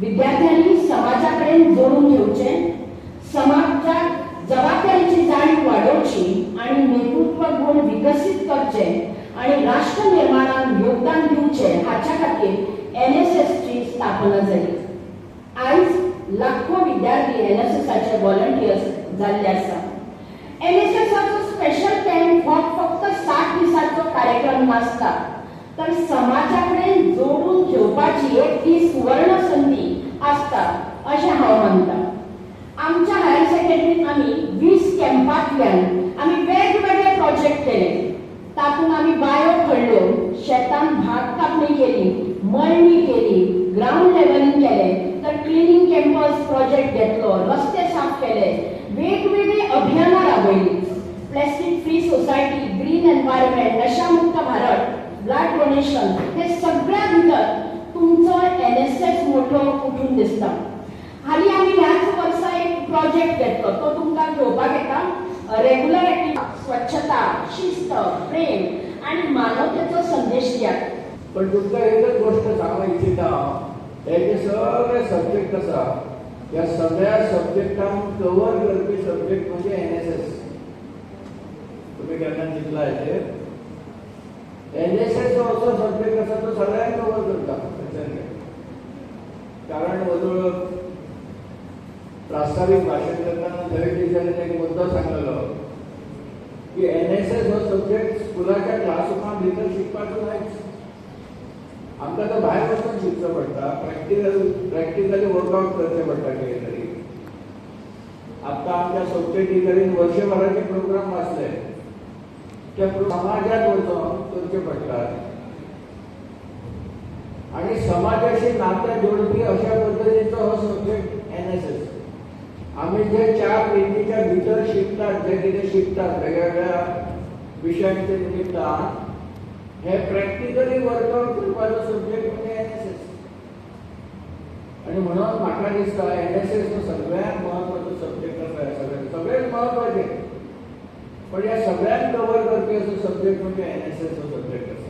विद्यार्थ्यांनी समाजाकडे जोडून घेवचे, समाजात जबाबदारीची जाणीव वाडोवची आणि नेतृत्व गुण विकसित करचे आणि राष्ट्र निर्माणात योगदान दिवचे हाच्या खातीर एनएसएस ची स्थापना जाली। आज लाखो विद्यार्थी एनएसएसचे व्हॉलंटियर्स जाल्ले आसा। एनएसएसचो स्पेशल कॅम्प हो फक्त 60 दिसांचो कार्यक्रम नासता, तर समाजाकडे जोडून घेवपाची एक ती सुवर्ण संधी आसता अशें हांव मानता। आमच्या हायर सेकंडरीत आमी 20 कॅम्पांतल्यान आमी वेगवेगळे प्रोजेक्ट केले। तातूंत आमी बायो खणल्यो, शेतांत भात कापणी केली, मळणी केली, ग्राउंड लेवलिंग केले, तर क्लिनिंग कॅम्पस प्रोजेक्ट घेतलो, रस्ते साफ केले, वेगवेगळी अभियानां राबयली। Plastic free society, green environment, नशामुक्त भारत, ब्लड डोनेशन, हे सगळ्या भितर तुमचो एनएसएस मोठो उठून दिसता। हाली आमी ह्याच वर्सा एक प्रोजेक्ट घेतलो, तो तुमकां घेवपाक येता। रेग्युलर एक्टिव्हिटी, स्वच्छता, शिस्त, प्रेम आणि मानवतेचो संदेश दियात। पण तुमकां एकच गोष्ट सांगूंक इच्छिता, हे जे सगळे सब्जेक्ट आसा, ह्या सगळ्या सब्जेक्टांक कवर करपी सब्जेक्ट म्हणजे एनएसएस। तुम्ही केन्ना चिंतला हेचेर? एनएसएस जो असो सब्जेक्ट आसा तो सगळ्यांक कवर करता। कारण वदळ प्रास्ताविक भाशण करताना थंय टिचरीन एक मुद्दो सांगलेलो की एनएसएस हो सब्जेक्ट स्कुलाच्या क्लासरूमा भितर शिकपाचो नाहीच। आमकां तो भायर वचून शिकचो पडटा, प्रॅक्टिकली वर्कआउट करचें पडटा कितें तरी। आतां आमच्या सोबते टिचरीन वर्षभराचे प्रोग्राम आसले, त्या समाजात वचून करचे पडटात आणि समाजाशी नातें जोडपी अशा पद्दतीचो हो सब्जेक्ट एनएसएस। आम्ही जे 4 पेजीच्या भितर शिकतात, जे कितें शिकतात वेगवेगळ्या विशयांचे निमित्तान, हे प्रॅक्टिकली वर्कआउट करपाचो सब्जेक्ट म्हणजे एनएसएस। आणि म्हणून म्हाका दिसता एनएसएस हो सगळ्यांत महत्वाचो सब्जेक्ट आसा। सगळेच महत्वाचे, पण ह्या सगळ्यांक कवर करपी असो सब्जेक्ट म्हणजे एनएसएस हो सब्जेक्ट आसा।